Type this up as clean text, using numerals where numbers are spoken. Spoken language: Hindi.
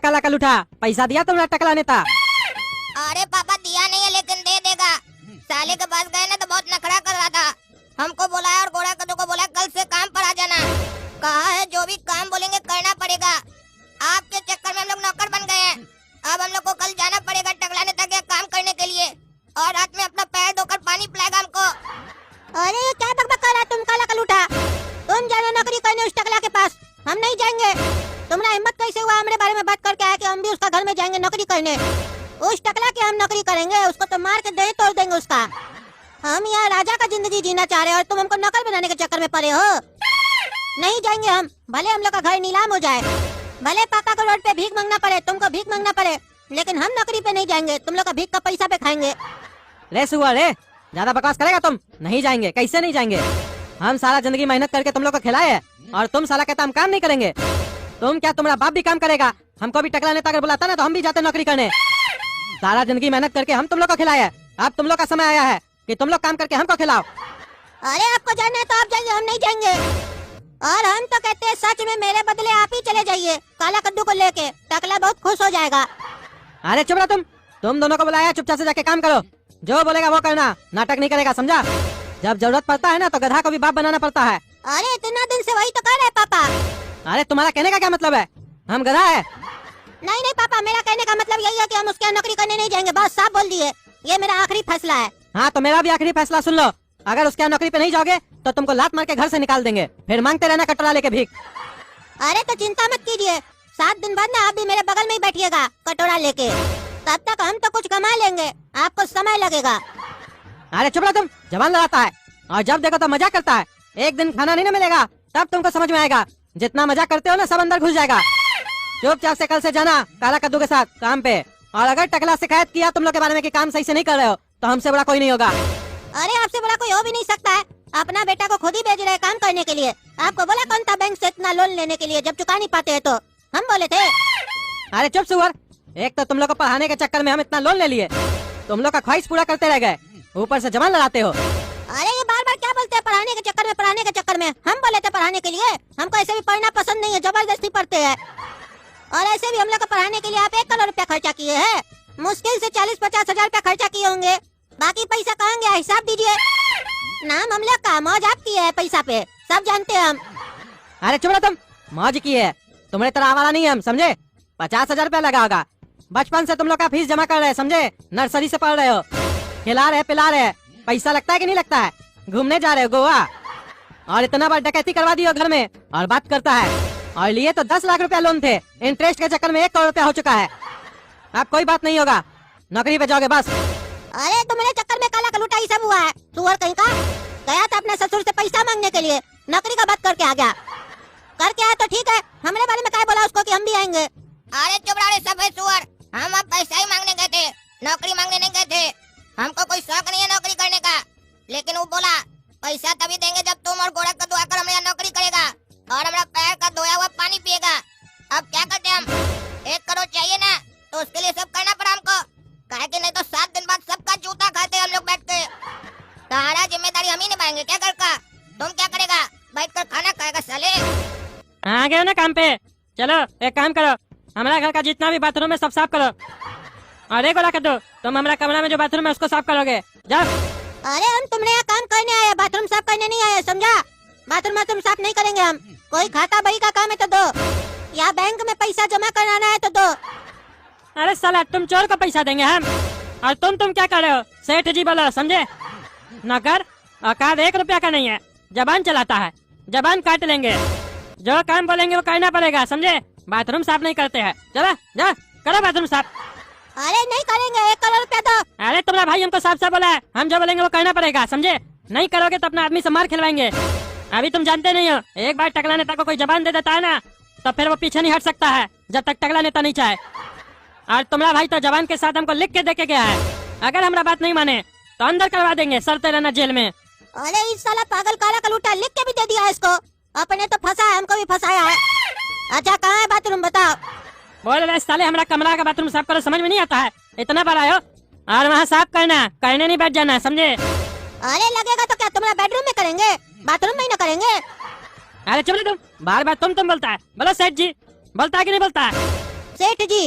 काला कलूठा, पैसा दिया तुमने टकला नेता? अरे पापा दिया नहीं है लेकिन दे देगा। साले के पास गए ना तो बहुत नखरा कर रहा था। हमको बुलाया और गोड़ा कद्दू को बोला कल से काम पर आ जाना। कहा है जो भी काम बोलेंगे करना पड़ेगा। आपके चक्कर में हम लोग नौकर बन गए हैं। अब हम लोग को कल जाना पड़ेगा टकला नेता के काम करने के लिए और रात में अपना पैर धोकर पानी पिलाएगा हमको। अरे ये क्या बकबक कर रहा तुम काला कलूठा? तुम जाना नौकरी करने उस टकला के पास, हम नहीं जाएंगे। तुम्हारा हिम्मत कैसे हुआ हमारे बारे में बात करके आया कि हम भी उसका घर में जाएंगे नौकरी करने? उस टकला की हम नौकरी करेंगे, उसको तो मार के दही तोड़ देंगे उसका। हम यहाँ राजा का जिंदगी जीना चाह रहे हैं और तुम हमको नौकर बनाने के चक्कर में पड़े हो। नहीं जाएंगे हम, भले हम लोग का घर नीलाम हो जाए, भले पापा को रोड पे भीख मांगना पड़े, तुमको भीख मांगना पड़े, लेकिन हम नौकरी पे नहीं जाएंगे। तुम लोग का भीख का पैसा पे खाएंगे। रे सुअर रे, ज्यादा बकवास करेगा तुम? नहीं जाएंगे, कैसे नहीं जाएंगे? हम सारा जिंदगी मेहनत करके तुम लोग को खिलाए है और तुम साला कहता हम काम नहीं करेंगे। तुम क्या, तुम्हारा बाप भी काम करेगा? हमको भी टकला नेता अगर बुलाता ना तो हम भी जाते नौकरी करने। सारा जिंदगी मेहनत करके हम तुम लोग को खिलाए है, अब तुम लोग का समय आया है कि तुम लोग काम करके हमको खिलाओ। अरे आपको जाना है तो आप जाइए, हम नहीं जाएंगे। और हम तो कहते हैं सच में मेरे बदले आप ही चले जाइए काला कद्दू को लेके, टकला बहुत खुश हो जाएगा। अरे चुप रहो तुम दोनों को बुलाया, चुपचाप से जाके काम करो, जो बोलेगा वो करना, नाटक नहीं करेगा, समझा? जब जरूरत पड़ता है ना तो गधा को भी बाप बनाना पड़ता है। अरे इतना दिन से वही तो कर रहे पापा। अरे तुम्हारा कहने का क्या मतलब है? हम गधा है? नहीं नहीं पापा, मेरा कहने का मतलब यही है कि हम उसके यहाँ नौकरी करने नहीं जाएंगे, बस साफ बोल दिए। ये मेरा आखिरी फैसला है। हाँ तो मेरा भी आखिरी फैसला सुन लो, अगर उसके यहाँ नौकरी पे नहीं जाओगे तो तुमको लात मार के घर से निकाल देंगे, फिर मांगते रहना कटोरा लेके भीख। अरे तो चिंता मत कीजिए, 7 दिन बाद ना आप भी मेरे बगल में ही बैठिएगा कटोरा लेके, तब तक हम तो कुछ कमा लेंगे, आपको समय लगेगा। अरे चुप रहो तुम, जवान लड़ाता है और जब देखो तो मजाक करता है। एक दिन खाना नहीं ना मिलेगा तब तुमको समझ में आएगा, जितना मजाक करते हो ना सब अंदर घुस जाएगा। चुपचाप से कल से जाना काला कद्दू के साथ काम पे, और अगर टकला शिकायत किया तुम लोग के बारे में कि काम सही से नहीं कर रहे हो तो हमसे बड़ा कोई नहीं होगा। अरे आपसे बड़ा कोई हो भी नहीं सकता है, अपना बेटा को खुद ही भेज रहे काम करने के लिए। आपको बोला कौन था बैंक से इतना लोन लेने के लिए, जब चुका नहीं पाते हैं तो हम बोले थे। अरे चुप सुअर, एक तो तुम लोग को पढ़ाने के चक्कर में हम इतना लोन ले लिए, तुम लोग का ख्वाहिश पूरा करते रह गए, ऊपर से जवान लड़ाते हो। अरे ये बार बार क्या बोलते हैं पढ़ाने के चक्कर में, पढ़ाने के चक्कर में? हम बोले थे पढ़ाने के लिए, हमको ऐसे भी पढ़ना पसंद नहीं है, जबरदस्ती पढ़ते हैं। और ऐसे भी हम लोग को पढ़ाने के लिए आप 1 करोड़ रुपया खर्चा किए हैं, मुश्किल से 40-50 हजार रुपया खर्चा किए होंगे, बाकी पैसा कहाँ गया हिसाब दीजिए। नाम हम लोग का, मौज आप की है पैसा पे, सब जानते हैं हम। अरे चुप रहो तुम, मौज की है, तुम्हारे तरह आवारा नहीं है हम, समझे? 50,000 रुपया लगा होगा, बचपन से तुम लोग का फीस जमा कर रहे हैं, समझे? नर्सरी से पढ़ रहे हो, खिला रहे पिला रहे, पैसा लगता है कि नहीं लगता है? घूमने जा रहे हो गोवा और इतना बार डकैती करवा दी हो घर में और बात करता है, और लिए तो 10 लाख रुपया लोन थे, इंटरेस्ट के चक्कर में 1 करोड़ रुपया हो चुका है। अब कोई बात नहीं होगा, नौकरी पे जाओगे बस। अरे तुम्हारे चक्कर में काला कलूटा ही सब हुआ है, सुअर कहीं का। गया था अपने ससुर से पैसा मांगने के लिए, नौकरी का बात करके आ गया। करके आया तो ठीक है, हमारे बारे में क्या बोला उसको कि हम भी आएंगे? अरे चुप रहो रे सफेद सुअर, हम अब पैसा ही मांगने गए थे, नौकरी मांगने नहीं गए थे। हमको कोई शौक नहीं है नौकरी करने का, लेकिन वो बोला पैसा तभी देंगे जब तुम और गोड़ा कद्दू आकर हमारे यहाँ नौकरी करेगा और हमारा पैर का धोया हुआ पानी पिएगा। अब क्या करते हम? 1 करोड़ चाहिए ना, तो उसके लिए सब करना पड़ा हमको, काहे कि नहीं तो 7 दिन बाद सबका जूता खाते हम लोग बैठ के। सारा जिम्मेदारी हम ही निभाएंगे क्या घर का? तुम क्या करेगा? बैठ कर खाना खाएगा साले। आ गए हो ना काम पे, चलो एक काम करो, हमारा घर का जितना भी बाथरूम है सब साफ करो। अरे गोला कद्दू, तुम हमारा कमरा में जो बाथरूम है उसको साफ करोगे, जाओ। अरे हम तुमने यहाँ काम करने आए, बाथरूम साफ करने नहीं आए, समझा? बाथरूम साफ नहीं करेंगे हम, कोई खाता बही का काम है तो दो, या बैंक में पैसा जमा कराना है तो दो। अरे साला तुम चोर को पैसा देंगे हम, और तुम क्या कर रहे हो? सेठ जी बोलो, समझे? नौकर औकात 1 रुपया का नहीं है, जबान चलाता है, जबान काट लेंगे, जो काम बोलेंगे वो करना पड़ेगा, समझे? बाथरूम साफ नहीं करते हैं, चलो जा करो बाथरूम साफ। अरे नहीं करेंगे, 1 करोड़ रुपया दो। अरे तुम्हारा भाई हमको साफ साफ बोला है, हम जो बोलेंगे वो करना पड़ेगा, समझे? नहीं करोगे तो अपना आदमी से मार खिलवाएंगे। अभी तुम जानते नहीं हो, एक बार टकला नेता को कोई जबान दे देता है ना तो फिर वो पीछे नहीं हट सकता है जब तक टकला नेता नहीं चाहे। और तुम्हारा भाई तो जबान के साथ हमको लिख के देके गया है, अगर हमारा बात नहीं माने तो अंदर करवा देंगे, सड़ते रहना जेल में। अरे इस साला पागल काला कलूटा लिख के भी दे दिया है इसको, अपने तो फंसा है, हमको भी फंसाया है। अच्छा कहाँ है बाथरूम बताओ? बोल रहे साले हमारा कमरा का बाथरूम साफ करो, समझ में नहीं आता है? इतना बड़ा हो और वहाँ साफ करना, करने नहीं बैठ जाना, समझे? अरे लगेगा तो क्या तुम्हारा बेडरूम में करेंगे, बाथरूम में ही ना करेंगे? अरे चुप रहो तुम, बार बार तुम बोलता है, बोलो सेठ जी, बोलता है कि नहीं बोलता है? सेठ जी